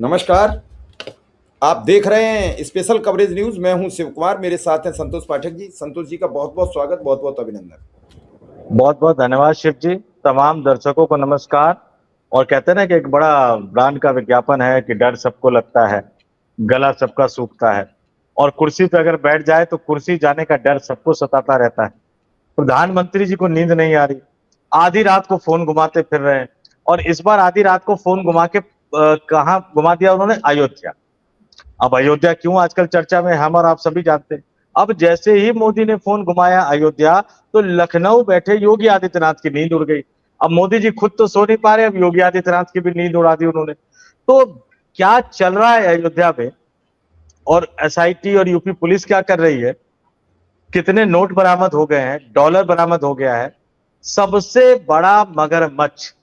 नमस्कार। आप देख रहे हैं स्पेशल कवरेज न्यूज। मैं हूं शिव कुमार, मेरे साथ हैं संतोष पाठक जी। संतोष जी का बहुत बहुत स्वागत, बहुत बहुत अभिनंदन। बहुत बहुत धन्यवाद शिव जी। तमाम दर्शकों को नमस्कार। और कहते हैं ना कि एक बड़ा ब्रांड का विज्ञापन है कि डर सबको लगता है, गला सबका सूखता है, और कुर्सी पे अगर बैठ जाए तो कुर्सी जाने का डर सबको सताता रहता है। प्रधानमंत्री जी को नींद नहीं आ रही, आधी रात को फोन घुमाते फिर रहे हैं। और इस बार आधी रात को फोन घुमा के कहाँ घुमा दिया उन्होंने? अयोध्या। अब अयोध्या क्यों आजकल चर्चा में, हम और आप सभी जानते हैं। अब जैसे ही मोदी ने फोन घुमाया अयोध्या, तो लखनऊ बैठे योगी आदित्यनाथ की नींद उड़ गई। अब मोदी जी खुद तो सो नहीं पा रहे, अब योगी आदित्यनाथ की भी नींद उड़ा दी उन्होंने। तो क्या चल रहा है अयोध्या में, और एसआईटी और यूपी पुलिस क्या कर रही है, कितने नोट बरामद हो गए हैं, डॉलर बरामद हो गया है। सबसे बड़ा मगरमच्छ,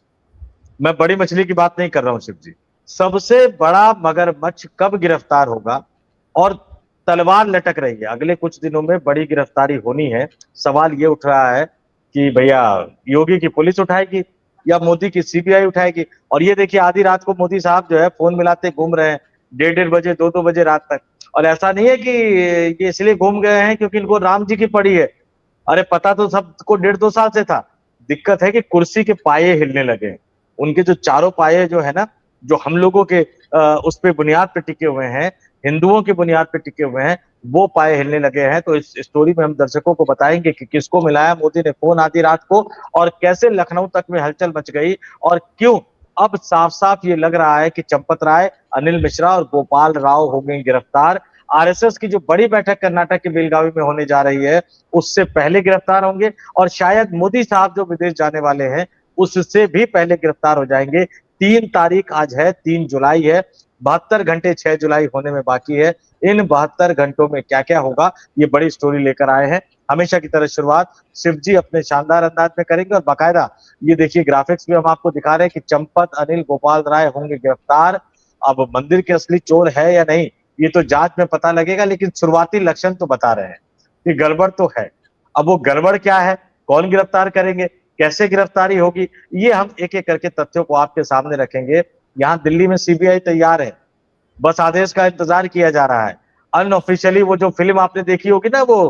मैं बड़ी मछली की बात नहीं कर रहा हूं शिव जी, सबसे बड़ा मगरमच्छ कब गिरफ्तार होगा? और तलवार लटक रही है, अगले कुछ दिनों में बड़ी गिरफ्तारी होनी है। सवाल ये उठ रहा है कि भैया योगी की पुलिस उठाएगी या मोदी की सीबीआई उठाएगी? और ये देखिए आधी रात को मोदी साहब जो है फोन मिलाते घूम रहे हैं, 1:30 बजे 2-2 बजे रात तक। और ऐसा नहीं है कि ये इसलिए घूम गए हैं क्योंकि इनको राम जी की पड़ी है। अरे पता तो सबको 1.5-2 साल से था। दिक्कत है कि कुर्सी के पाये हिलने लगे हैं। उनके जो चारों पाये जो है ना, जो हम लोगों के उस पे बुनियाद पे टिके हुए हैं, हिंदुओं की बुनियाद पे टिके हुए हैं, वो पाये हिलने लगे हैं। तो इस स्टोरी में हम दर्शकों को बताएंगे कि किसको मिलाया मोदी ने फोन आधी रात को, और कैसे लखनऊ तक में हलचल मच गई, और क्यों अब साफ साफ ये लग रहा है कि चंपत राय, अनिल मिश्रा और गोपाल राव हो गए गिरफ्तार। आरएसएस की जो बड़ी बैठक कर्नाटक के बेलगावी में होने जा रही है, उससे पहले गिरफ्तार होंगे। और शायद मोदी साहब जो विदेश जाने वाले हैं, उससे भी पहले गिरफ्तार हो जाएंगे। 3 तारीख आज है, 3 जुलाई है, 72 घंटे 6 जुलाई होने में बाकी है। इन 72 घंटों में क्या क्या होगा, ये बड़ी स्टोरी लेकर आए हैं। हमेशा की तरह शुरुआत शिव जी अपने शानदार अंदाज में करेंगे, और बाकायदा ये देखिए ग्राफिक्स भी हम आपको दिखा रहे हैं कि चंपत, अनिल, गोपाल राय होंगे गिरफ्तार। अब मंदिर के असली चोर है या नहीं, ये तो जांच में पता लगेगा, लेकिन शुरुआती लक्षण तो बता रहे हैं कि गड़बड़ तो है। अब वो गड़बड़ क्या है, कौन गिरफ्तार करेंगे, कैसे गिरफ्तारी होगी, ये हम एक एक करके तथ्यों को आपके सामने रखेंगे। यहाँ दिल्ली में सीबीआई तैयार है, बस आदेश का इंतजार किया जा रहा है। अनऑफिशियली वो जो फिल्म आपने देखी होगी ना, वो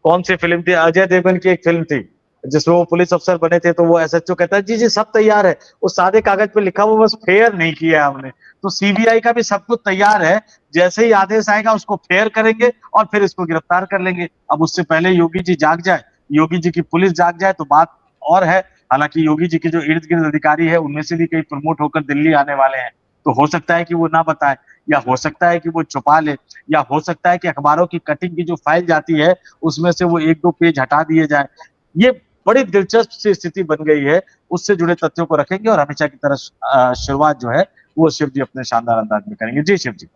कौन सी फिल्म थी, अजय देवगन की एक फिल्म थी जिसमें वो पुलिस अफसर बने थे, तो वो एसएचओ कहता है जी जी सब तैयार है, उस सादे कागज पे लिखा हुआ, बस फेयर नहीं किया हमने। तो सीबीआई का भी सब कुछ तैयार है, जैसे ही आदेश आएगा उसको फेयर करेंगे और फिर इसको गिरफ्तार कर लेंगे। अब उससे पहले योगी जी जाग जाए, योगी जी की पुलिस जाग जाए तो बात और है। हालांकि योगी जी के जो इर्द गिर्द अधिकारी है, उनमें से भी कई प्रमोट होकर दिल्ली आने वाले हैं, तो हो सकता है कि वो ना बताए, या हो सकता है कि वो छुपा ले, या हो सकता है कि अखबारों की कटिंग की जो फाइल जाती है उसमें से वो 1-2 पेज हटा दिए जाए। ये बड़ी दिलचस्प सी स्थिति बन गई है। उससे जुड़े तथ्यों को रखेंगे, और हमेशा की तरह शुरुआत जो है वो शिव जी अपने शानदार अंदाज में करेंगे। जी शिव जी।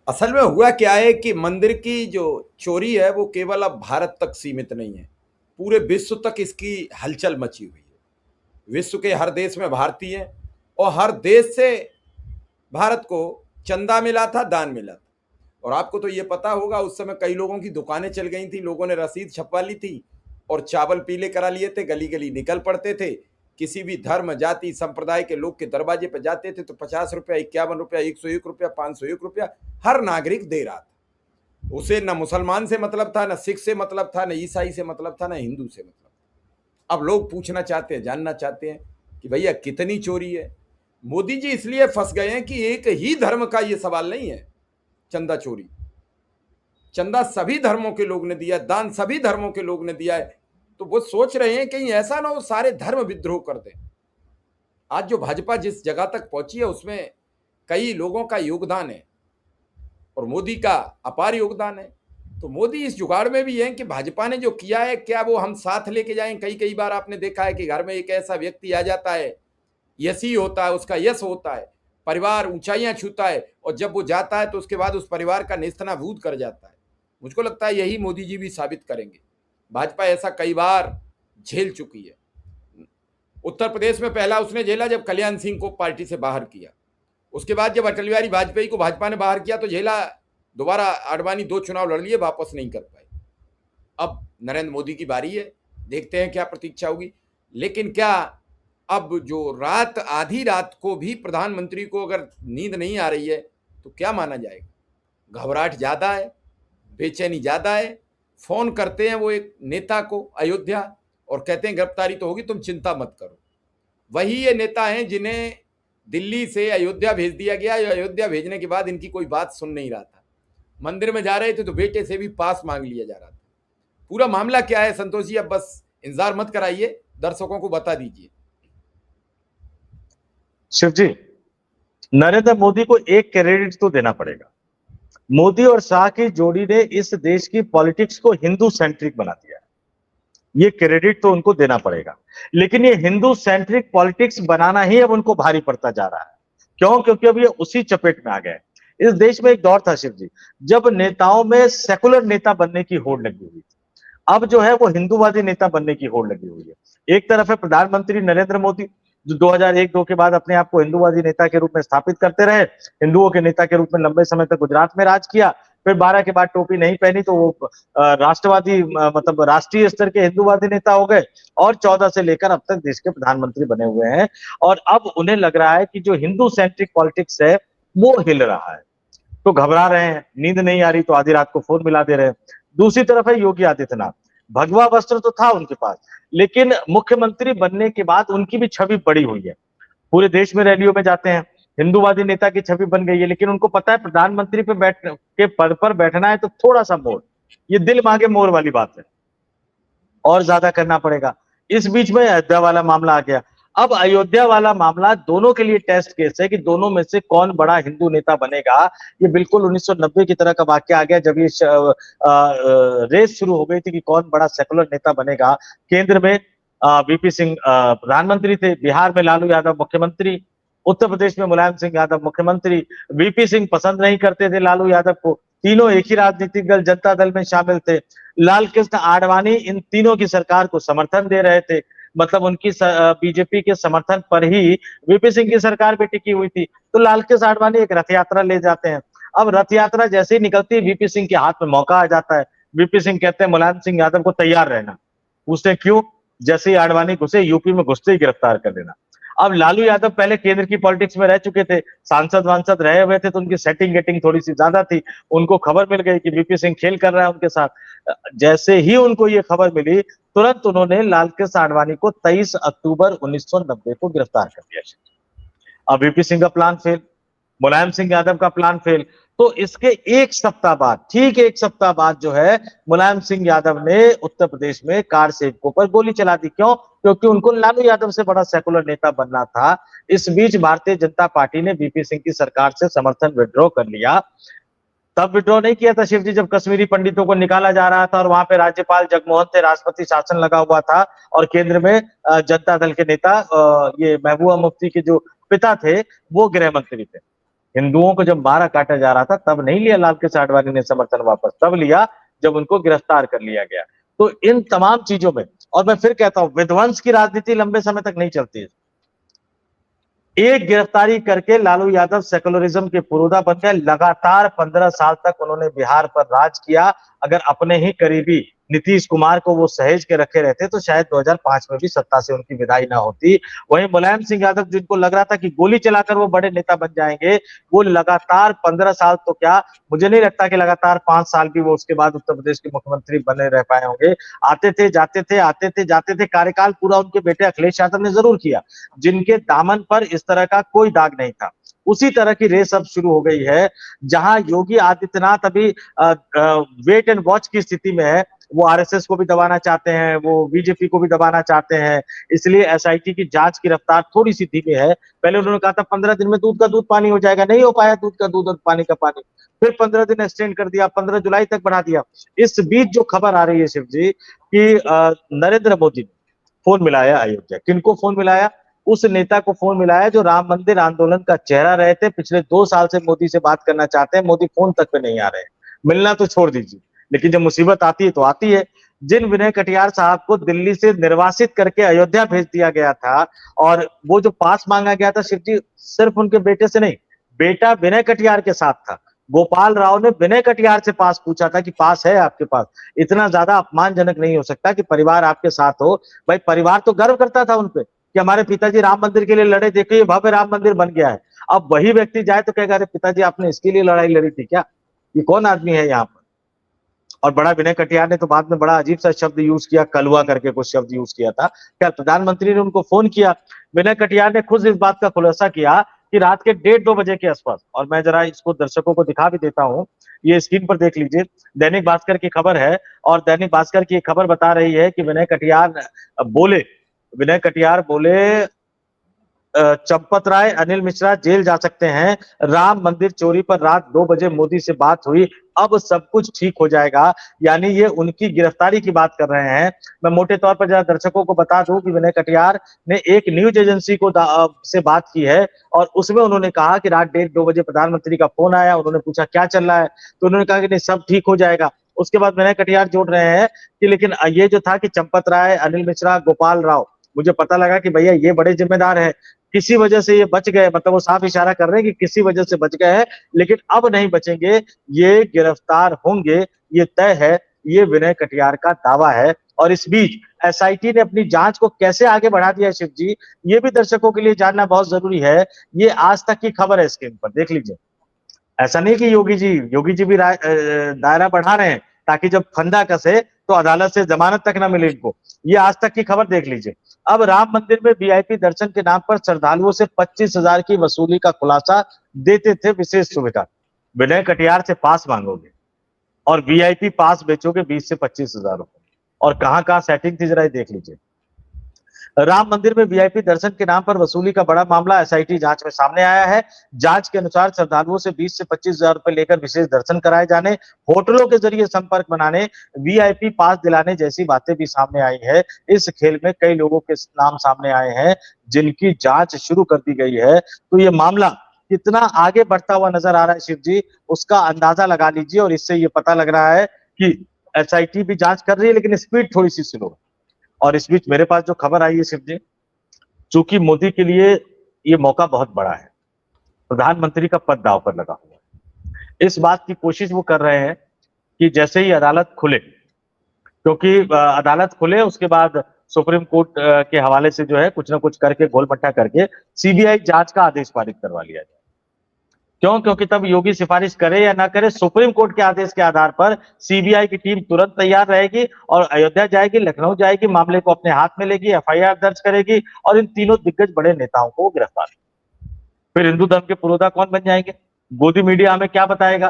असल में हुआ क्या है कि मंदिर की जो चोरी है वो केवल अब भारत तक सीमित नहीं है, पूरे विश्व तक इसकी हलचल मची हुई है। विश्व के हर देश में भारतीय हैं और हर देश से भारत को चंदा मिला था, दान मिला था। और आपको तो ये पता होगा, उस समय कई लोगों की दुकानें चल गई थी, लोगों ने रसीद छपवा ली थी और चावल पीले करा लिए थे, गली गली निकल पड़ते थे। किसी भी धर्म, जाति, संप्रदाय के लोग के दरवाजे पर जाते थे तो 50 रुपया, 51 रुपया, 101 रुपया, 501 रुपया हर नागरिक दे रहा था। उसे न मुसलमान से मतलब था, न सिख से मतलब था, न ईसाई से मतलब था, न हिंदू से मतलब। अब लोग पूछना चाहते हैं, जानना चाहते हैं कि भैया कितनी चोरी है। मोदी जी इसलिए फंस गए हैं कि एक ही धर्म का ये सवाल नहीं है चंदा चोरी। चंदा सभी धर्मों के लोग ने दिया, दान सभी धर्मों के लोग ने दिया है। तो वो सोच रहे हैं कहीं ऐसा ना हो सारे धर्म विद्रोह कर दें। आज जो भाजपा जिस जगह तक पहुंची है उसमें कई लोगों का योगदान है और मोदी का अपार योगदान है। तो मोदी इस जुगाड़ में भी है कि भाजपा ने जो किया है क्या वो हम साथ लेके जाएं। कई कई बार आपने देखा है कि घर में एक ऐसा व्यक्ति आ जाता है, यशी होता है, उसका यश होता है, परिवार ऊंचाइयां छूता है, और जब वो जाता है तो उसके बाद उस परिवार का नेस्तनाबूद कर जाता है। मुझको लगता है यही मोदी जी भी साबित करेंगे। भाजपा ऐसा कई बार झेल चुकी है। उत्तर प्रदेश में पहला उसने झेला जब कल्याण सिंह को पार्टी से बाहर किया। उसके बाद जब अटल बिहारी वाजपेयी को भाजपा ने बाहर किया तो झेला। दोबारा आडवाणी 2 चुनाव लड़ लिए, वापस नहीं कर पाए। अब नरेंद्र मोदी की बारी है, देखते हैं क्या प्रतीक्षा होगी। लेकिन क्या अब जो रात, आधी रात को भी प्रधानमंत्री को अगर नींद नहीं आ रही है तो क्या माना जाएगा? घबराहट ज्यादा है, बेचैनी ज्यादा है। फोन करते हैं वो एक नेता को अयोध्या और कहते हैं गिरफ्तारी तो होगी, तुम चिंता मत करो। वही ये नेता हैं जिन्हें दिल्ली से अयोध्या भेज दिया गया। अयोध्या भेजने के बाद इनकी कोई बात सुन नहीं रहा था। मंदिर में जा रहे थे तो बेटे से भी पास मांग लिया जा रहा था। पूरा मामला क्या है संतोष जी? अब बस इंतजार मत कराइए, दर्शकों को बता दीजिए। शिव जी, नरेंद्र मोदी को एक क्रेडिट तो देना पड़ेगा। मोदी और शाह की जोड़ी ने इस देश की पॉलिटिक्स को हिंदू सेंट्रिक बना दिया। ये क्रेडिट तो उनको देना पड़ेगा, लेकिन ये हिंदू सेंट्रिक पॉलिटिक्स बनाना ही अब उनको भारी पड़ता जा रहा है। क्यों? क्योंकि अब ये उसी चपेट में आ गए। इस देश में एक दौर था शिव जी, जब नेताओं में सेकुलर नेता बनने की होड़ लगी हुई थी। अब जो है वो हिंदूवादी नेता बनने की होड़ लगी हुई है। एक तरफ है प्रधानमंत्री नरेंद्र मोदी, जो 2001-2 के बाद अपने आप को हिंदूवादी नेता के रूप में स्थापित करते रहे, हिंदुओं के नेता के रूप में लंबे समय तक गुजरात में राज किया। फिर 12 के बाद टोपी नहीं पहनी तो वो राष्ट्रवादी मतलब राष्ट्रीय स्तर के हिंदूवादी नेता हो गए और 14 से लेकर अब तक देश के प्रधानमंत्री बने हुए हैं। और अब उन्हें लग रहा है कि जो हिंदू सेंट्रिक पॉलिटिक्स है वो हिल रहा है, तो घबरा रहे हैं। नींद नहीं आ रही तो आधी रात को फोन मिला दे रहे हैं। दूसरी तरफ है योगी आदित्यनाथ। भगवा वस्त्र तो था उनके पास, लेकिन मुख्यमंत्री बनने के बाद उनकी भी छवि बड़ी हुई है। पूरे देश में रैलियों में जाते हैं, हिंदूवादी नेता की छवि बन गई है। लेकिन उनको पता है प्रधानमंत्री पे बैठ के पद पर बैठना है तो थोड़ा सा मोड़, ये दिल मांगे मोर वाली बात है, और ज्यादा करना पड़ेगा। इस बीच में अयोध्या वाला मामला आ गया। अब अयोध्या वाला मामला दोनों के लिए टेस्ट केस है कि दोनों में से कौन बड़ा हिंदू नेता बनेगा। ये बिल्कुल 1990 की तरह का वाक्य आ गया, जब ये रेस शुरू हो गई थी कि कौन बड़ा सेकुलर नेता बनेगा। केंद्र में वीपी सिंह प्रधानमंत्री थे, बिहार में लालू यादव मुख्यमंत्री, उत्तर प्रदेश में मुलायम सिंह यादव मुख्यमंत्री। वीपी सिंह पसंद नहीं करते थे लालू यादव को, तीनों एक ही राजनीतिक दल जनता दल में शामिल थे। लाल कृष्ण आडवाणी इन तीनों की सरकार को समर्थन दे रहे थे, मतलब उनकी बीजेपी के समर्थन पर ही वीपी सिंह की सरकार भी टिकी हुई थी। तो लाल कृष्ण आडवाणी एक रथ यात्रा ले जाते हैं। अब रथ यात्रा जैसे ही निकलती है वीपी सिंह के हाथ में मौका आ जाता है। वीपी सिंह कहते हैं मुलायम सिंह यादव को तैयार रहना। पूछते क्यों? जैसे ही आडवाणी घुसे यूपी में, घुसते ही गिरफ्तार कर लेना। अब लालू यादव पहले केंद्र की पॉलिटिक्स में रह चुके थे, सांसद वांसद रहे हुए थे, तो उनकी सेटिंग गेटिंग थोड़ी सी ज्यादा थी। उनको खबर मिल गई कि वीपी सिंह खेल कर रहा है उनके साथ। जैसे ही उनको ये खबर मिली, तुरंत उन्होंने लाल कृष्ण आडवाणी को 23 अक्टूबर 1990 को गिरफ्तार कर दिया। अब वीपी सिंह का प्लान फेल, मुलायम सिंह यादव का प्लान फेल। तो इसके एक सप्ताह बाद, ठीक एक सप्ताह बाद जो है, मुलायम सिंह यादव ने उत्तर प्रदेश में कार सेवकों पर गोली चला दी। क्यों? क्योंकि उनको लालू यादव से बड़ा सेकुलर नेता बनना था। इस बीच भारतीय जनता पार्टी ने वीपी सिंह की सरकार से समर्थन विड्रॉ कर लिया। तब विड्रॉ नहीं किया था शिव जी जब कश्मीरी पंडितों को निकाला जा रहा था और वहां पे राज्यपाल जगमोहन थे, राष्ट्रपति शासन लगा हुआ था, और केंद्र में जनता दल के नेता ये महबूबा मुफ्ती के जो पिता थे वो गृह मंत्री थे। हिंदुओं को जब मारा काटा जा रहा था तब नहीं लिया लाल कृष्ण आडवाणी ने समर्थन वापस, तब लिया जब उनको गिरफ्तार कर लिया गया। तो इन तमाम चीजों में, और मैं फिर कहता हूं, विध्वंस की राजनीति लंबे समय तक नहीं चलती है। एक गिरफ्तारी करके लालू यादव सेकुलरिज्म के पुरोधा बन गए। लगातार 15 साल तक उन्होंने बिहार पर राज किया। अगर अपने ही करीबी नीतीश कुमार को वो सहेज के रखे रहते तो शायद 2005 में भी सत्ता से उनकी विदाई ना होती। वहीं मुलायम सिंह यादव, जिनको लग रहा था कि गोली चलाकर वो बड़े नेता बन जाएंगे, वो लगातार 15 साल तो क्या, मुझे नहीं लगता कि लगातार 5 साल भी वो उसके बाद उत्तर प्रदेश के मुख्यमंत्री बने रह पाए होंगे। आते थे जाते थे, आते थे जाते थे। कार्यकाल पूरा उनके बेटे अखिलेश यादव ने जरूर किया, जिनके दामन पर इस तरह का कोई दाग नहीं था। उसी तरह की रेस अब शुरू हो गई है, जहां योगी आदित्यनाथ अभी वेट एंड वॉच की स्थिति में है। वो आरएसएस को भी दबाना चाहते हैं, वो बीजेपी को भी दबाना चाहते हैं, इसलिए एसआईटी की जांच की रफ्तार थोड़ी सी धीमी है। पहले उन्होंने कहा था 15 दिन में दूध का दूध पानी हो जाएगा, नहीं हो पाया दूध का दूध और पानी का पानी। फिर 15 दिन एक्सटेंड कर दिया, 15 जुलाई तक बढ़ा दिया। इस बीच जो खबर आ रही है शिव जी कि नरेंद्र मोदी ने फोन मिलाया अयोध्या। किनको फोन मिलाया? उस नेता को फोन मिलाया जो राम मंदिर आंदोलन का चेहरा रहे थे। पिछले 2 साल से मोदी से बात करना चाहते हैं, मोदी फोन तक पे नहीं आ रहे हैं। मिलना तो छोड़ दीजिए, लेकिन जब मुसीबत आती है तो आती है। जिन विनय कटियार साहब को दिल्ली से निर्वासित करके अयोध्या भेज दिया गया था, और वो जो पास मांगा गया था शिव जी, सिर्फ उनके बेटे से नहीं, बेटा विनय कटियार के साथ था। गोपाल राव ने विनय कटियार से पास पूछा था कि पास है आपके पास। इतना ज्यादा अपमानजनक नहीं हो सकता कि परिवार आपके साथ हो। भाई परिवार तो गर्व करता था उनपे कि हमारे पिताजी राम मंदिर के लिए लड़े, देखो ये भव्य राम मंदिर बन गया है। अब वही व्यक्ति जाए तो कहेगा, अरे पिताजी आपने इसके लिए लड़ाई लड़ी थी क्या? ये कौन आदमी है यहाँ पर? और बड़ा विनय कटियार ने तो बाद में बड़ा अजीब सा शब्द यूज किया, कलुआ करके कुछ शब्द यूज किया था। क्या प्रधानमंत्री ने उनको फोन किया? विनय कटियार ने खुद इस बात का खुलासा किया कि रात के 1:30-2 बजे के आसपास, और मैं जरा इसको दर्शकों को दिखा भी देता हूं, ये स्क्रीन पर देख लीजिए, दैनिक भास्कर की खबर है। और दैनिक भास्कर की खबर बता रही है कि बोले विनय कटियार बोले चंपत राय, अनिल मिश्रा जेल जा सकते हैं। राम मंदिर चोरी पर रात 2 बजे मोदी से बात हुई, अब सब कुछ ठीक हो जाएगा। यानी ये उनकी गिरफ्तारी की बात कर रहे हैं। मैं मोटे तौर पर जरा दर्शकों को बता दूं कि विनय कटियार ने एक न्यूज एजेंसी से बात की है, और उसमें उन्होंने कहा कि रात 1:30-2 बजे प्रधानमंत्री का फोन आया, उन्होंने पूछा क्या चल रहा है, तो उन्होंने कहा कि नहीं सब ठीक हो जाएगा। उसके बाद विनय कटियार जोड़ रहे हैं कि लेकिन ये जो था कि चंपत राय, अनिल मिश्रा, गोपाल राव, मुझे पता लगा कि भैया ये बड़े जिम्मेदार है, किसी वजह से ये बच गए, मतलब वो साफ इशारा कर रहे हैं कि किसी वजह से बच गए हैं, लेकिन अब नहीं बचेंगे, ये गिरफ्तार होंगे, ये तय है। ये विनय कटियार का दावा है। और इस बीच एसआईटी ने अपनी जांच को कैसे आगे बढ़ा दिया शिव जी, ये भी दर्शकों के लिए जानना बहुत जरूरी है। ये आज तक की खबर है, स्क्रीन पर देख लीजिए। ऐसा नहीं कि योगी जी भी दायरा बढ़ा रहे हैं ताकि जब फंदा कसे तो अदालत से जमानत तक ना मिले इनको। ये आज तक की खबर देख लीजिए। अब राम मंदिर में वीआईपी दर्शन के नाम पर श्रद्धालुओं से 25,000 की वसूली का खुलासा, देते थे विशेष सुविधा। विनय कटियार से पास मांगोगे और वीआईपी पास बेचोगे 20 से 25,000 रुपए, और कहां कहां सेटिंग थी जरा देख लीजिए। राम मंदिर में वीआईपी दर्शन के नाम पर वसूली का बड़ा मामला एसआईटी जांच में सामने आया है। जांच के अनुसार श्रद्धालुओं से 20 से 25,000 रुपए लेकर विशेष दर्शन कराए जाने, होटलों के जरिए संपर्क बनाने, वीआईपी पास दिलाने जैसी बातें भी सामने आई है। इस खेल में कई लोगों के नाम सामने आए हैं जिनकी जांच शुरू कर दी गई है। तो ये मामला कितना आगे बढ़ता हुआ नजर आ रहा है शिव जी, उसका अंदाजा लगा लीजिए। और इससे ये पता लग रहा है कि एसआईटी भी जांच कर रही है, लेकिन स्पीड थोड़ी सी स्लो है। और इस बीच मेरे पास जो खबर आई है शिव जी, चूंकि मोदी के लिए ये मौका बहुत बड़ा है, प्रधानमंत्री का पद दांव पर लगा हुआ है। इस बात की कोशिश वो कर रहे हैं कि जैसे ही अदालत खुले, क्योंकि अदालत खुले उसके बाद सुप्रीम कोर्ट के हवाले से जो है कुछ ना कुछ करके गोल मट्टा करके सीबीआई जांच का आदेश पारित करवा लिया जाए। क्यों? क्योंकि तब योगी सिफारिश करे या ना करे, सुप्रीम कोर्ट के आदेश के आधार पर सीबीआई की टीम तुरंत तैयार रहेगी और अयोध्या जाएगी, लखनऊ जाएगी, मामले को अपने हाथ में लेगी, एफआईआर दर्ज करेगी और इन तीनों दिग्गज बड़े नेताओं को गिरफ्तार। फिर हिंदू धर्म के पुरोधा कौन बन जाएंगे? गोदी मीडिया हमें क्या बताएगा,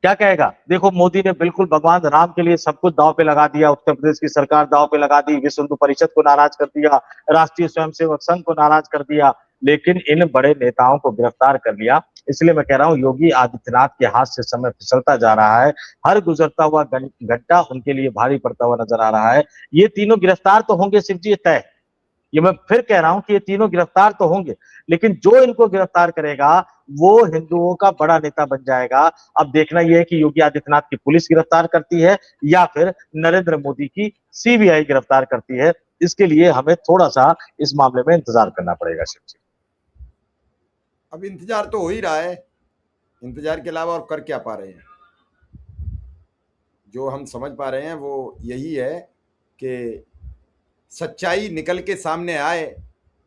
क्या कहेगा? देखो मोदी ने बिल्कुल भगवान राम के लिए सब कुछ दांव पे लगा दिया, उत्तर प्रदेश की सरकार दांव पे लगा दी, विश्व हिंदू परिषद को नाराज कर दिया, राष्ट्रीय स्वयंसेवक संघ को नाराज कर दिया, लेकिन इन बड़े नेताओं को गिरफ्तार कर लिया। इसलिए मैं कह रहा हूं योगी आदित्यनाथ के हाथ से समय फिसलता जा रहा है। हर गुजरता हुआ घंटा उनके लिए भारी पड़ता हुआ नजर आ रहा है। ये तीनों गिरफ्तार तो होंगे शिव जी, तय। ये मैं फिर कह रहा हूं कि ये तीनों गिरफ्तार तो होंगे, लेकिन जो इनको गिरफ्तार करेगा वो हिंदुओं का बड़ा नेता बन जाएगा। अब देखना यह है कि योगी आदित्यनाथ की पुलिस गिरफ्तार करती है या फिर नरेंद्र मोदी की सीबीआई गिरफ्तार करती है। इसके लिए हमें थोड़ा सा इस मामले में इंतजार करना पड़ेगा शिव जी। अब इंतजार तो हो ही रहा है, इंतजार के अलावा और कर क्या पा रहे हैं? जो हम समझ पा रहे हैं वो यही है कि सच्चाई निकल के सामने आए।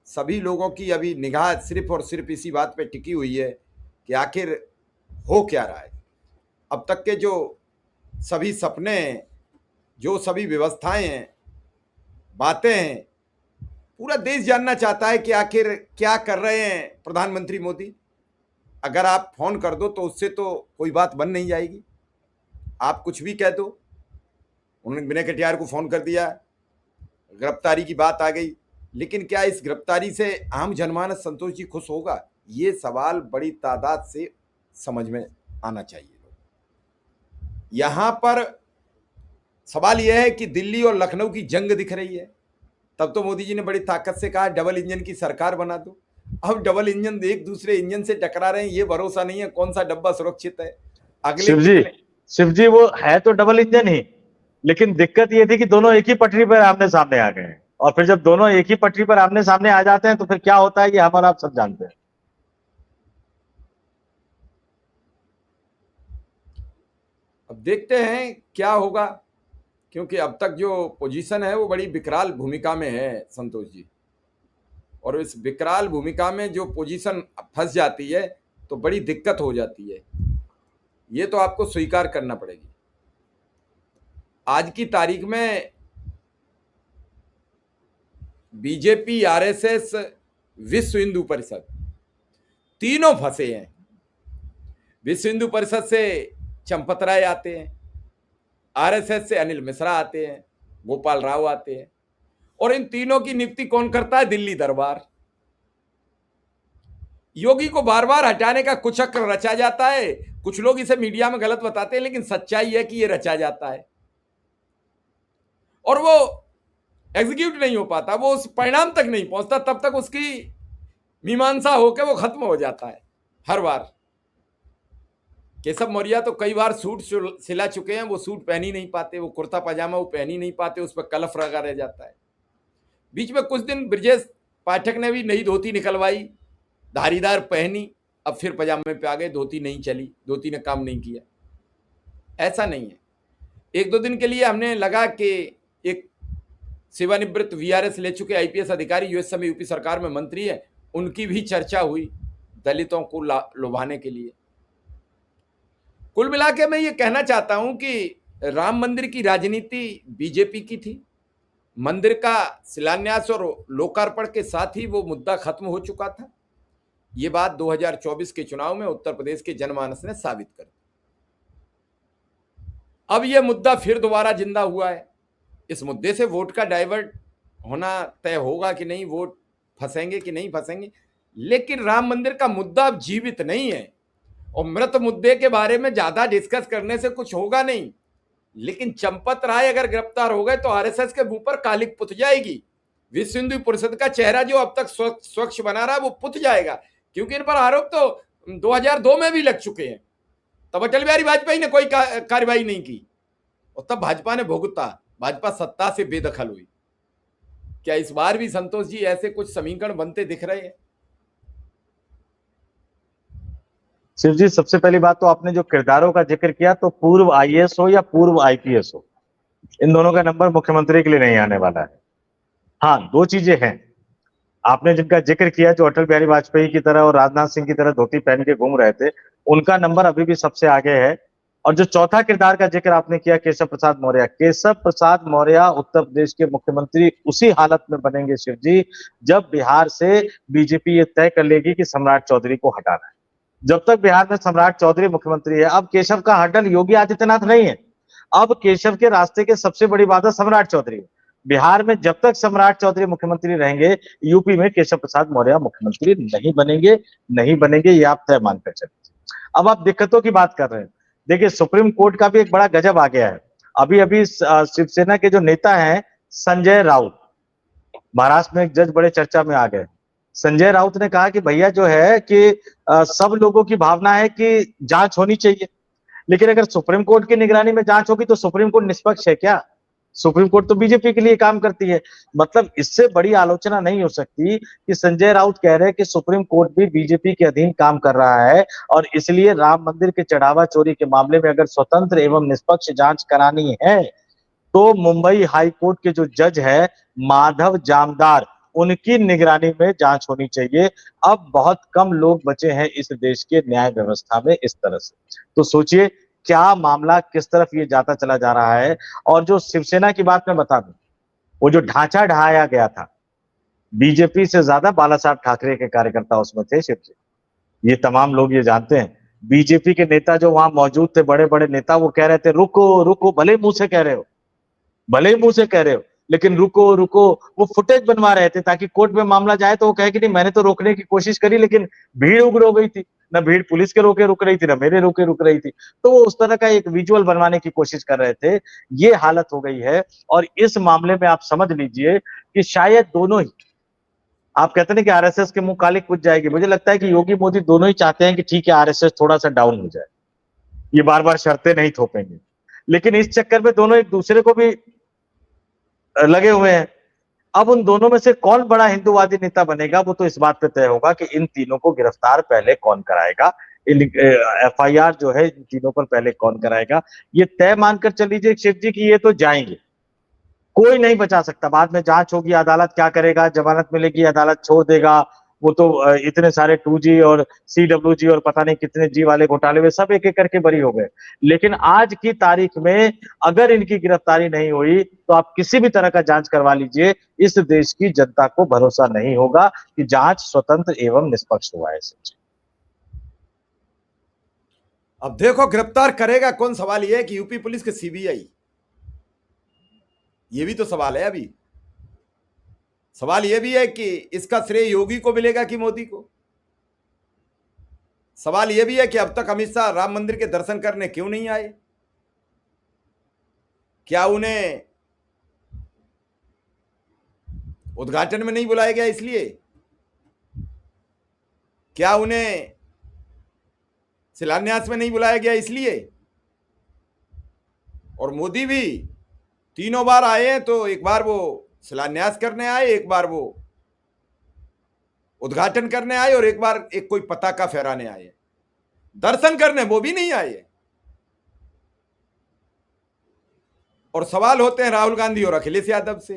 सभी लोगों की अभी निगाह सिर्फ और सिर्फ इसी बात पे टिकी हुई है कि आखिर हो क्या रहा है। अब तक के जो सभी सपने हैं, जो सभी व्यवस्थाएं हैं, बातें हैं, पूरा देश जानना चाहता है कि आखिर क्या कर रहे हैं प्रधानमंत्री मोदी। अगर आप फोन कर दो तो उससे तो कोई बात बन नहीं जाएगी, आप कुछ भी कह दो। उन्होंने विनय कटियार को फोन कर दिया, गिरफ्तारी की बात आ गई, लेकिन क्या इस गिरफ्तारी से आम जनमानस संतोष जी खुश होगा? ये सवाल बड़ी तादाद से समझ में आना चाहिए। यहां पर सवाल यह है कि दिल्ली और लखनऊ की जंग दिख रही है। तब तो मोदी जी ने बड़ी ताकत से कहा डबल इंजन की सरकार बना दो। अब डबल इंजन एक दूसरे इंजन से टकरा रहे हैं, ये भरोसा नहीं है कौन सा डब्बा सुरक्षित है। अगले शिव जी वो है तो डबल इंजन ही, लेकिन दिक्कत ये थी कि दोनों एक ही पटरी पर आमने सामने आ गए हैं। और फिर जब दोनों एक ही पटरी पर आमने सामने आ जाते हैं तो फिर क्या होता है ये हम और आप सब जानते हैं। अब देखते हैं क्या होगा, क्योंकि अब तक जो पोजीशन है वो बड़ी विकराल भूमिका में है संतोष जी। और इस विकराल भूमिका में जो पोजीशन फंस जाती है तो बड़ी दिक्कत हो जाती है, ये तो आपको स्वीकार करना पड़ेगी। आज की तारीख में बीजेपी, आरएसएस, विश्व हिंदू परिषद तीनों फंसे हैं। विश्व हिंदू परिषद से चंपत राय आते हैं, आरएसएस से अनिल मिश्रा आते हैं, गोपाल राव आते हैं, और इन तीनों की नियुक्ति कौन करता है? दिल्ली दरबार। योगी को बार बार हटाने का कुचक्र रचा जाता है। कुछ लोग इसे मीडिया में गलत बताते हैं, लेकिन सच्चाई है कि यह रचा जाता है और वो एग्जीक्यूट नहीं हो पाता, वो उस परिणाम तक नहीं पहुंचता, तब तक उसकी मीमांसा होकर वो खत्म हो जाता है। हर बार केशव मौर्य तो कई बार सूट सिला चुके हैं, वो सूट पहन ही नहीं पाते, वो कुर्ता पजामा वो पहन ही नहीं पाते, उस पर कलफ लगा रह जाता है। बीच में कुछ दिन ब्रजेश पाठक ने भी नई धोती निकलवाई, धारीदार पहनी, अब फिर पजामे पे आ गए, धोती नहीं चली, धोती ने काम नहीं किया। ऐसा नहीं है। एक दो दिन के लिए हमने लगा कि एक सेवानिवृत्त वीआरएस ले चुके आईपीएस अधिकारी जो इस समय यूपी सरकार में मंत्री है, उनकी भी चर्चा हुई दलितों को लुभाने के लिए। कुल मिला के मैं ये कहना चाहता हूं कि राम मंदिर की राजनीति बीजेपी की थी। मंदिर का शिलान्यास और लोकार्पण के साथ ही वो मुद्दा खत्म हो चुका था। ये बात 2024 के चुनाव में उत्तर प्रदेश के जनमानस ने साबित कर दी। अब यह मुद्दा फिर दोबारा जिंदा हुआ है। इस मुद्दे से वोट का डाइवर्ट होना तय होगा कि नहीं, वोट फंसेंगे कि नहीं फंसेंगे, लेकिन राम मंदिर का मुद्दा अब जीवित नहीं है और मृत मुद्दे के बारे में ज्यादा डिस्कस करने से कुछ होगा नहीं। लेकिन चंपत राय अगर गिरफ्तार हो गए तो आरएसएस के मुंह पर कालिक पुत जाएगी। विश्व हिंदू परिषद का चेहरा जो अब तक स्वच्छ बना रहा है वो पुत जाएगा, क्योंकि इन पर आरोप तो 2002 में भी लग चुके हैं। तब अटल बिहारी वाजपेयी ने कोई कार्रवाई नहीं की और तब भाजपा ने भुगता, भाजपा सत्ता से बेदखल हुई। क्या इस बार भी संतोष जी ऐसे कुछ समीकरण बनते दिख रहे हैं? शिव जी, सबसे पहली बात तो आपने जो किरदारों का जिक्र किया, तो पूर्व आईएएस हो या पूर्व आईपीएस हो, इन दोनों का नंबर मुख्यमंत्री के लिए नहीं आने वाला है। हाँ, दो चीजें हैं। आपने जिनका जिक्र किया, जो अटल बिहारी वाजपेयी की तरह और राजनाथ सिंह की तरह धोती पहन के घूम रहे थे, उनका नंबर अभी भी सबसे आगे है। और जो चौथा किरदार का जिक्र आपने किया, केशव प्रसाद मौर्य, केशव प्रसाद मौर्य उत्तर प्रदेश के मुख्यमंत्री उसी हालत में बनेंगे शिव जी, जब बिहार से बीजेपी ये तय कर लेगी कि सम्राट चौधरी को हटाना है। जब तक बिहार में सम्राट चौधरी मुख्यमंत्री है, अब केशव का हडल योगी आदित्यनाथ नहीं है, अब केशव के रास्ते के सबसे बड़ी बाधा सम्राट चौधरी है। बिहार में जब तक सम्राट चौधरी मुख्यमंत्री रहेंगे, यूपी में केशव प्रसाद मौर्य मुख्यमंत्री नहीं बनेंगे, ये आप तय मानकर चलिए। अब आप दिक्कतों की बात कर रहे हैं। देखिए, सुप्रीम कोर्ट का भी एक बड़ा गजब आ गया है। अभी अभी शिवसेना के जो नेता हैं संजय राउत, महाराष्ट्र में एक जज बड़े चर्चा में आ गए। संजय राउत ने कहा कि भैया जो है कि सब लोगों की भावना है कि जांच होनी चाहिए, लेकिन अगर सुप्रीम कोर्ट की निगरानी में जांच होगी तो सुप्रीम कोर्ट निष्पक्ष है क्या? सुप्रीम कोर्ट तो बीजेपी के लिए काम करती है। मतलब इससे बड़ी आलोचना नहीं हो सकती कि संजय राउत कह रहे हैं कि सुप्रीम कोर्ट भी बीजेपी के अधीन काम कर रहा है और इसलिए राम मंदिर के चढ़ावा चोरी के मामले में अगर स्वतंत्र एवं निष्पक्ष जांच करानी है तो मुंबई हाई कोर्ट के जो जज है माधव जामदार, उनकी निगरानी में जांच होनी चाहिए। अब बहुत कम लोग बचे हैं इस देश के न्याय व्यवस्था में इस तरह से। तो सोचिए क्या मामला किस तरफ ये जाता चला जा रहा है। और जो शिवसेना की बात मैं बता दूं, वो जो ढांचा ढाया गया था, बीजेपी से ज्यादा बाला साहब ठाकरे के कार्यकर्ता उसमें थे शिव जी, ये तमाम लोग ये जानते हैं। बीजेपी के नेता जो वहां मौजूद थे, बड़े बड़े नेता, वो कह रहे थे रुको रुको, भले मुंह से कह रहे हो, लेकिन रुको रुको। वो फुटेज बनवा रहे थे ताकि कोर्ट में मामला जाए तो वो कहे कि नहीं, मैंने तो रोकने की कोशिश करी लेकिन भीड़ उग्र हो गई थी, ना भीड़ पुलिस के रोके रुक रही थी, ना मेरे रोके रुक रही थी। तो वो उस तरह का एक विजुअल बनवाने की कोशिश कर रहे थे। ये हालत हो गई है और इस मामले में आप समझ लीजिए कि शायद दोनों ही, आप कहते हैं कि आरएसएस के मुंह काली कुछ जाएगी, मुझे लगता है कि योगी मोदी दोनों ही चाहते हैं कि ठीक है आरएसएस थोड़ा सा डाउन हो जाए, ये बार बार शर्तें नहीं थोपेंगे, लेकिन इस चक्कर में दोनों एक दूसरे को भी लगे हुए हैं। अब उन दोनों में से कौन बड़ा हिंदूवादी नेता बनेगा वो तो इस बात पे तय होगा कि इन तीनों को गिरफ्तार पहले कौन कराएगा, एफआईआर जो है इन तीनों पर पहले कौन कराएगा। ये तय मानकर चल लीजिए शिव जी की ये तो जाएंगे, कोई नहीं बचा सकता। बाद में जांच होगी, अदालत क्या करेगा, जमानत मिलेगी, अदालत छोड़ देगा। वो तो इतने सारे 2G और CWG और पता नहीं कितने जी वाले घोटाले में सब एक एक करके बरी हो गए। लेकिन आज की तारीख में अगर इनकी गिरफ्तारी नहीं हुई तो आप किसी भी तरह का जांच करवा लीजिए, इस देश की जनता को भरोसा नहीं होगा कि जांच स्वतंत्र एवं निष्पक्ष हुआ है। अब देखो गिरफ्तार करेगा कौन, सवाल यह है कि यूपी पुलिस के CBI, ये भी तो सवाल है। अभी सवाल यह भी है कि इसका श्रेय योगी को मिलेगा कि मोदी को। सवाल यह भी है कि अब तक अमित शाह राम मंदिर के दर्शन करने क्यों नहीं आए? क्या उन्हें उद्घाटन में नहीं बुलाया गया इसलिए? क्या उन्हें शिलान्यास में नहीं बुलाया गया इसलिए? और मोदी भी तीनों बार आए हैं, तो एक बार वो शिलान्यास करने आए, एक बार वो उद्घाटन करने आए, और एक बार एक कोई पताका फहराने आए। दर्शन करने वो भी नहीं आए। और सवाल होते हैं राहुल गांधी और अखिलेश यादव से।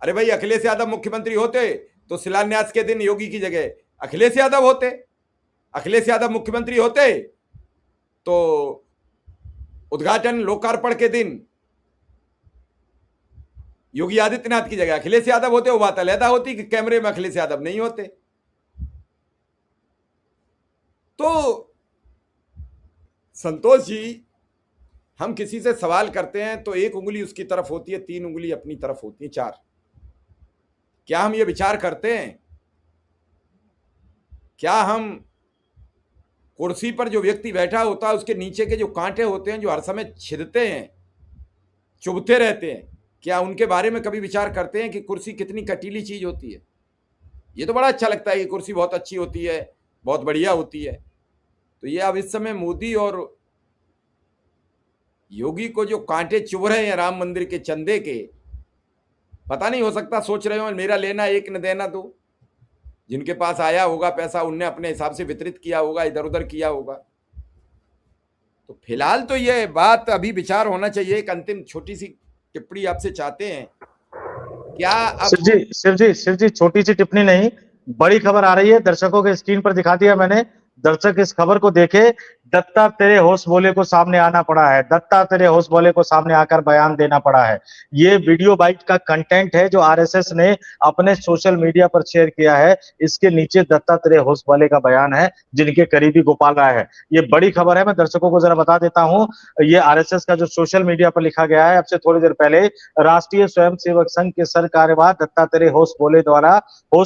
अरे भाई, अखिलेश यादव मुख्यमंत्री होते तो शिलान्यास के दिन योगी की जगह अखिलेश यादव होते। अखिलेश यादव मुख्यमंत्री होते तो उद्घाटन लोकार्पण के दिन योगी आदित्यनाथ की जगह अखिलेश यादव होते। वो बात अलहदा होती कि कैमरे में अखिलेश यादव नहीं होते। तो संतोष जी, हम किसी से सवाल करते हैं तो एक उंगली उसकी तरफ होती है, 3 उंगली अपनी तरफ होती है, 4। क्या हम ये विचार करते हैं, क्या हम कुर्सी पर जो व्यक्ति बैठा होता है उसके नीचे के जो कांटे होते हैं, जो हर समय छिदते हैं, चुभते रहते हैं, क्या उनके बारे में कभी विचार करते हैं कि कुर्सी कितनी कटीली चीज होती है? ये तो बड़ा अच्छा लगता है कि कुर्सी बहुत अच्छी होती है, बहुत बढ़िया होती है। तो ये अब इस समय मोदी और योगी को जो कांटे चुभ रहे हैं राम मंदिर के चंदे के, पता नहीं, हो सकता सोच रहे हो मेरा लेना एक न देना दो। जिनके पास आया होगा पैसा उनने अपने हिसाब से वितरित किया होगा, इधर उधर किया होगा। तो फिलहाल तो ये बात अभी विचार होना चाहिए। एक अंतिम छोटी सी टिप्पणी आपसे चाहते हैं, क्या अब शिव जी छोटी सी टिप्पणी नहीं, बड़ी खबर आ रही है, दर्शकों के स्क्रीन पर दिखा दिया मैंने। दर्शक इस खबर को देखे। दत्ता तेरे होश बोले को सामने आना पड़ा है, दत्ता तेरे होश बोले को सामने आकर बयान देना पड़ा है। ये वीडियो बाइट का कंटेंट है जो RSS ने अपने सोशल मीडिया पर शेयर किया है। इसके नीचे दत्ता तेरे होश बोले का बयान है, जिनके करीबी गोपाल राय है। ये बड़ी खबर है, मैं दर्शकों को जरा बता देता हूँ। ये RSS का जो सोशल मीडिया पर लिखा गया है, अब से थोड़ी देर पहले राष्ट्रीय स्वयंसेवक संघ के सर कार्यवाह दत्ता तेरे होश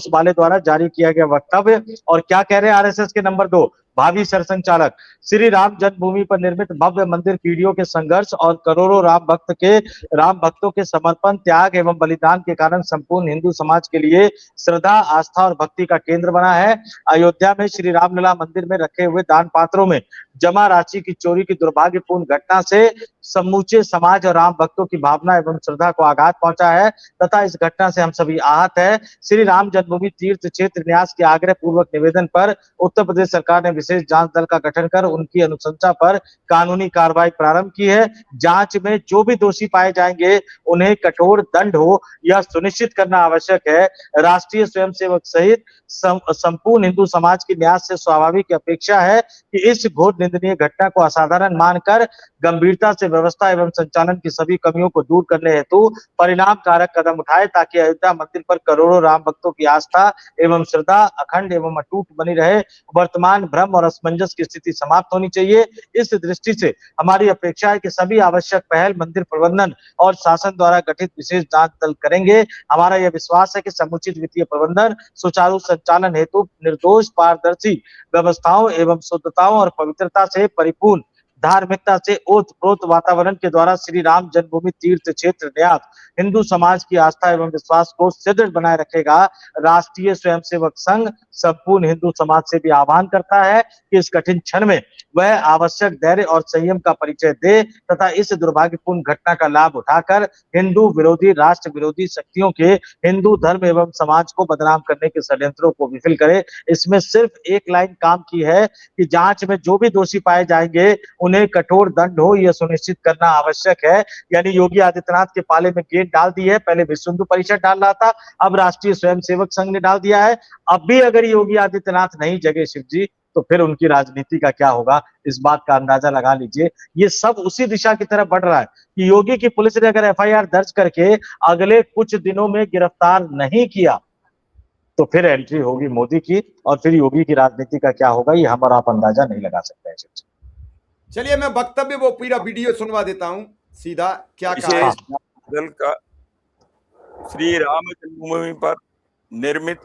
बाले द्वारा जारी किया गया वक्तव्य। और क्या कह रहे हैं RSS के नंबर 2 भावी सरसंचालक, श्री राम जन्मभूमि पर निर्मित भव्य मंदिर पीढ़ियों के संघर्ष और करोड़ों राम भक्तों के समर्पण, त्याग एवं बलिदान के कारण संपूर्ण हिंदू समाज के लिए श्रद्धा, आस्था और भक्ति का केंद्र बना है। अयोध्या में श्री रामलला मंदिर में रखे हुए दान पात्रों में जमा राशि की चोरी की दुर्भाग्यपूर्ण घटना से समूचे समाज और राम भक्तों की भावना एवं श्रद्धा को आघात पहुंचा है तथा इस घटना से हम सभी आहत है। श्री राम जन्मभूमि तीर्थ क्षेत्र न्यास के आग्रह पूर्वक निवेदन पर उत्तर प्रदेश सरकार ने विशेष जांच दल का गठन कर उनकी अनुशंसा पर कानूनी कार्रवाई प्रारंभ की है। जांच में जो भी दोषी पाए जाएंगे उन्हें कठोर दंड हो, यह सुनिश्चित करना आवश्यक है। राष्ट्रीय स्वयंसेवक सहित संपूर्ण हिंदू समाज की न्यास से स्वाभाविक अपेक्षा है कि इस घोर निंदनीय घटना को असाधारण मानकर गंभीरता से व्यवस्था एवं संचालन की सभी कमियों को दूर करने हेतु परिणाम कारक कदम उठाए, ताकि अयोध्या मंदिर पर करोड़ों राम भक्तों की आस्था एवं श्रद्धा अखंड एवं अटूट बनी रहे। वर्तमान भ्रम और असमंजस की स्थिति समाप्त होनी चाहिए। इस दृष्टि से हमारी अपेक्षा है कि सभी आवश्यक पहल मंदिर प्रबंधन और शासन द्वारा गठित विशेष जांच दल करेंगे। हमारा यह विश्वास है कि समुचित वित्तीय प्रबंधन, सुचारू संचालन हेतु निर्दोष, पारदर्शी व्यवस्थाओं एवं शुद्धताओं और पवित्रता से परिपूर्ण, धार्मिकता से ओतप्रोत वातावरण के द्वारा श्री राम जन्मभूमि तीर्थ क्षेत्र न्यास हिंदू समाज की आस्था एवं विश्वास को सुदृढ़ बनाए रखेगा। राष्ट्रीय स्वयंसेवक संघ संपूर्ण हिंदू समाज से भी आह्वान करता है कि इस कठिन क्षण में वह आवश्यक धैर्य और संयम का परिचय दे तथा इस दुर्भाग्यपूर्ण घटना का लाभ उठाकर हिंदू विरोधी, राष्ट्र विरोधी शक्तियों के हिंदू धर्म एवं समाज को बदनाम करने के षड्यंत्रों को विफल करे। इसमें सिर्फ एक लाइन काम की है कि जांच में जो भी दोषी पाए जाएंगे उन्हें उन्हें कठोर दंड हो यह सुनिश्चित करना आवश्यक है। यानी योगी आदित्यनाथ के पाले में गेंद डाल दी है। पहले विश्व हिंदू परिषद डाल रहा था, अब राष्ट्रीय स्वयंसेवक संघ ने डाल दिया है। अब भी अगर योगी आदित्यनाथ नहीं जगे शिव जी, तो फिर उनकी राजनीति का क्या होगा, इस बात का अंदाजा लगा लीजिए। ये सब उसी दिशा की तरफ बढ़ रहा है कि योगी की पुलिस ने अगर एफआईआर दर्ज करके अगले कुछ दिनों में गिरफ्तार नहीं किया, तो फिर एंट्री होगी मोदी की, और फिर योगी की राजनीति का क्या होगा, ये हम और आप अंदाजा नहीं लगा सकते हैं। चलिए मैं वक्तव्य वो पूरा वीडियो सुनवा देता हूं सीधा क्या कहा है। विशेष दल का श्री राम जन्मभूमि पर निर्मित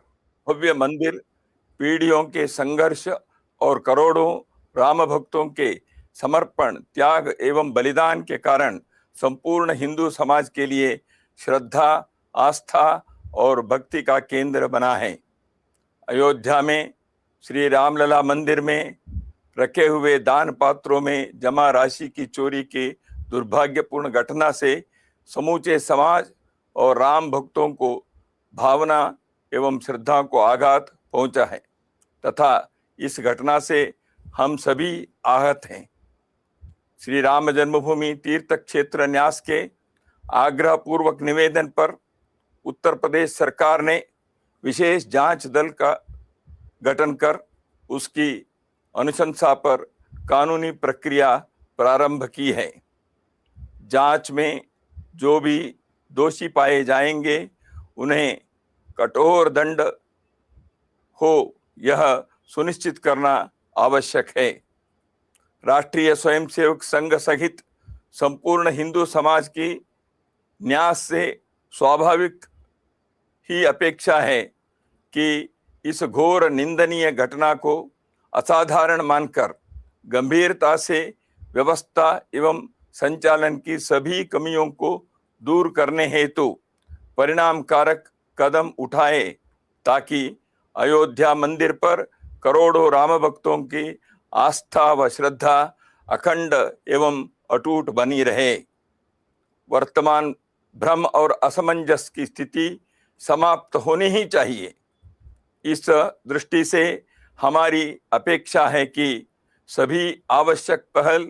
भव्य मंदिर पीढ़ियों के संघर्ष और करोड़ों राम भक्तों के समर्पण, त्याग एवं बलिदान के कारण संपूर्ण हिंदू समाज के लिए श्रद्धा, आस्था और भक्ति का केंद्र बना है। अयोध्या में श्री रामलला मंदिर में रखे हुए दान पात्रों में जमा राशि की चोरी की दुर्भाग्यपूर्ण घटना से समूचे समाज और राम भक्तों को भावना एवं श्रद्धा को आघात पहुंचा है तथा इस घटना से हम सभी आहत हैं। श्री राम जन्मभूमि तीर्थ क्षेत्र न्यास के आग्रह पूर्वक निवेदन पर उत्तर प्रदेश सरकार ने विशेष जांच दल का गठन कर उसकी अनुशंसा पर कानूनी प्रक्रिया प्रारंभ की है। जांच में जो भी दोषी पाए जाएंगे उन्हें कठोर दंड हो यह सुनिश्चित करना आवश्यक है। राष्ट्रीय स्वयंसेवक संघ सहित संपूर्ण हिंदू समाज की न्यास से स्वाभाविक ही अपेक्षा है कि इस घोर निंदनीय घटना को असाधारण मानकर गंभीरता से व्यवस्था एवं संचालन की सभी कमियों को दूर करने हेतु परिणामकारक कदम उठाए ताकि अयोध्या मंदिर पर करोड़ों राम भक्तों की आस्था व श्रद्धा अखंड एवं अटूट बनी रहे। वर्तमान भ्रम और असमंजस की स्थिति समाप्त होनी ही चाहिए। इस दृष्टि से हमारी अपेक्षा है कि सभी आवश्यक पहल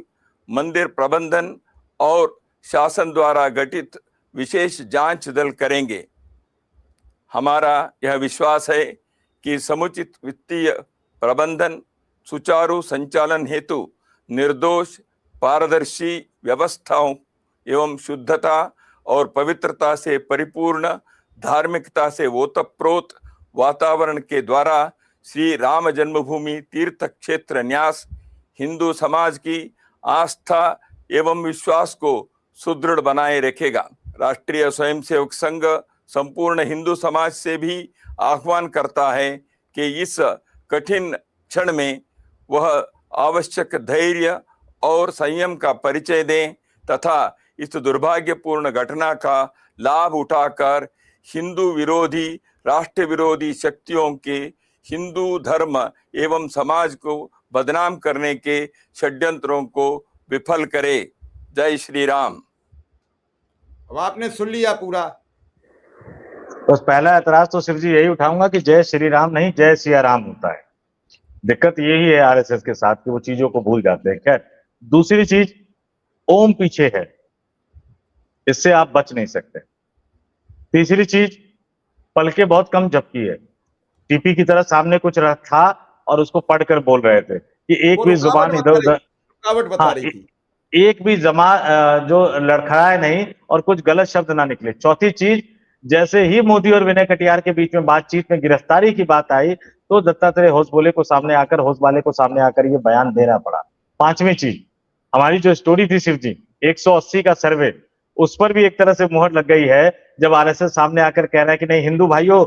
मंदिर प्रबंधन और शासन द्वारा गठित विशेष जांच दल करेंगे। हमारा यह विश्वास है कि समुचित वित्तीय प्रबंधन, सुचारू संचालन हेतु निर्दोष, पारदर्शी व्यवस्थाओं एवं शुद्धता और पवित्रता से परिपूर्ण, धार्मिकता से ओतप्रोत वातावरण के द्वारा श्री राम जन्मभूमि तीर्थ क्षेत्र न्यास हिंदू समाज की आस्था एवं विश्वास को सुदृढ़ बनाए रखेगा। राष्ट्रीय स्वयंसेवक संघ संपूर्ण हिंदू समाज से भी आह्वान करता है कि इस कठिन क्षण में वह आवश्यक धैर्य और संयम का परिचय दें तथा इस दुर्भाग्यपूर्ण घटना का लाभ उठाकर हिंदू विरोधी, राष्ट्र विरोधी शक्तियों के हिंदू धर्म एवं समाज को बदनाम करने के षड्यंत्रों को विफल करे। जय श्री राम। अब आपने सुन लिया पूरा। बस पहला एतराज तो शिव जी यही उठाऊंगा कि जय श्री राम नहीं, जय सिया राम होता है। दिक्कत यही है आरएसएस के साथ कि वो चीजों को भूल जाते हैं। खैर, दूसरी चीज, ओम पीछे है, इससे आप बच नहीं सकते। तीसरी चीज, पलके बहुत कम झपकी है। टीपी की तरह सामने कुछ था और उसको पढ़कर बोल रहे थे कि एक भी जुबान इधर उधर, रुकावट बता रही थी, एक भी जो लड़खड़ाए नहीं और कुछ गलत शब्द ना निकले। चौथी चीज, जैसे ही मोदी और विनय कटियार के बीच में बातचीत में गिरफ्तारी की बात आई तो दत्तात्रेय होसवाले को सामने आकर ये बयान देना पड़ा। पांचवी चीज, हमारी जो स्टोरी थी शिव जी 180 का सर्वे, उस पर भी एक तरह से मुहर लग गई है जब आरएसएस सामने आकर कह रहा है कि नहीं, हिंदू भाइयों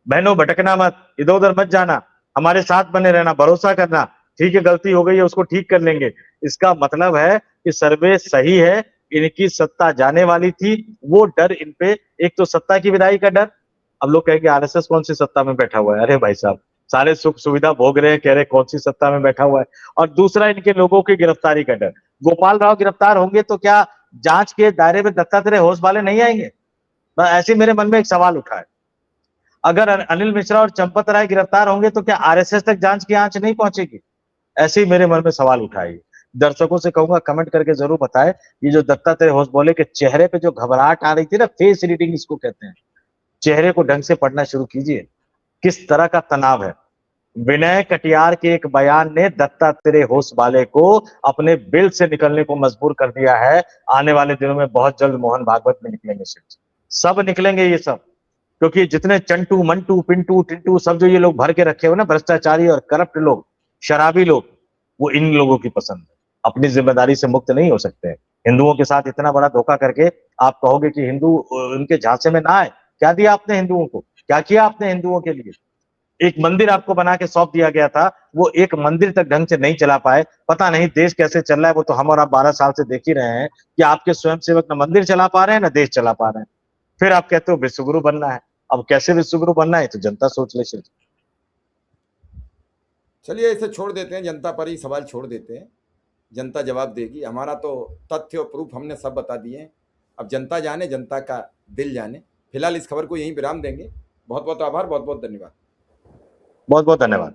बहनों भटकना मत, इधर उधर मत जाना, हमारे साथ बने रहना, भरोसा करना, ठीक है गलती हो गई है उसको ठीक कर लेंगे। इसका मतलब है कि सर्वे सही है, इनकी सत्ता जाने वाली थी, वो डर इन पे, एक तो सत्ता की विदाई का डर। अब लोग कहेंगे आरएसएस कौन सी सत्ता में बैठा हुआ है, अरे भाई साहब सारे सुख सुविधा भोग रहे हैं, कह रहे कौन सी सत्ता में बैठा हुआ है। और दूसरा, इनके लोगों की गिरफ्तारी का डर। गोपाल राव गिरफ्तार होंगे तो क्या जांच के दायरे में दत्तात्रेय होसवाले नहीं आएंगे? ऐसे मेरे मन में एक सवाल उठा है। अगर अनिल मिश्रा और चंपत राय गिरफ्तार होंगे तो क्या आरएसएस तक जांच की आंच नहीं पहुंचेगी? ऐसे ही मेरे मन में सवाल उठाई। दर्शकों से कहूंगा कमेंट करके जरूर बताएं, ये जो दत्तात्रेय होसबोले के चेहरे पे जो घबराहट आ रही थी ना, फेस रीडिंग इसको कहते हैं, चेहरे को ढंग से पढ़ना शुरू कीजिए, किस तरह का तनाव है। विनय कटियार के एक बयान ने दत्तात्रेय होसबोले को अपने बिल से निकलने को मजबूर कर दिया है। आने वाले दिनों में बहुत जल्द मोहन भागवत में निकलेंगे, सब निकलेंगे ये सब, क्योंकि जितने चंटू मंटू पिंटू टिंटू सब जो ये लोग भर के रखे हुए ना, भ्रष्टाचारी और करप्ट लोग, शराबी लोग, वो इन लोगों की पसंद है, अपनी जिम्मेदारी से मुक्त नहीं हो सकते। हिंदुओं के साथ इतना बड़ा धोखा करके आप कहोगे कि हिंदू उनके झांसे में ना आए? क्या दिया आपने हिंदुओं को, क्या किया आपने हिंदुओं के लिए? एक मंदिर आपको बना के सौंप दिया गया था, वो एक मंदिर तक ढंग से नहीं चला पाए। पता नहीं देश कैसे चल रहा है, वो तो हम और आप 12 साल से देख ही रहे हैं कि आपके स्वयंसेवक ना मंदिर चला पा रहे हैं ना देश चला पा रहे हैं। फिर आप कहते हो विश्वगुरु बनना है। अब कैसे विश्वगुरु बनना है तो जनता सोच ले। चलिए इसे छोड़ देते हैं, जनता पर ही सवाल छोड़ देते हैं, जनता जवाब देगी। हमारा तो तथ्य और प्रूफ हमने सब बता दिए हैं, अब जनता जाने, जनता का दिल जाने। फिलहाल इस खबर को यहीं विराम देंगे। बहुत बहुत आभार, बहुत बहुत धन्यवाद। बहुत बहुत धन्यवाद।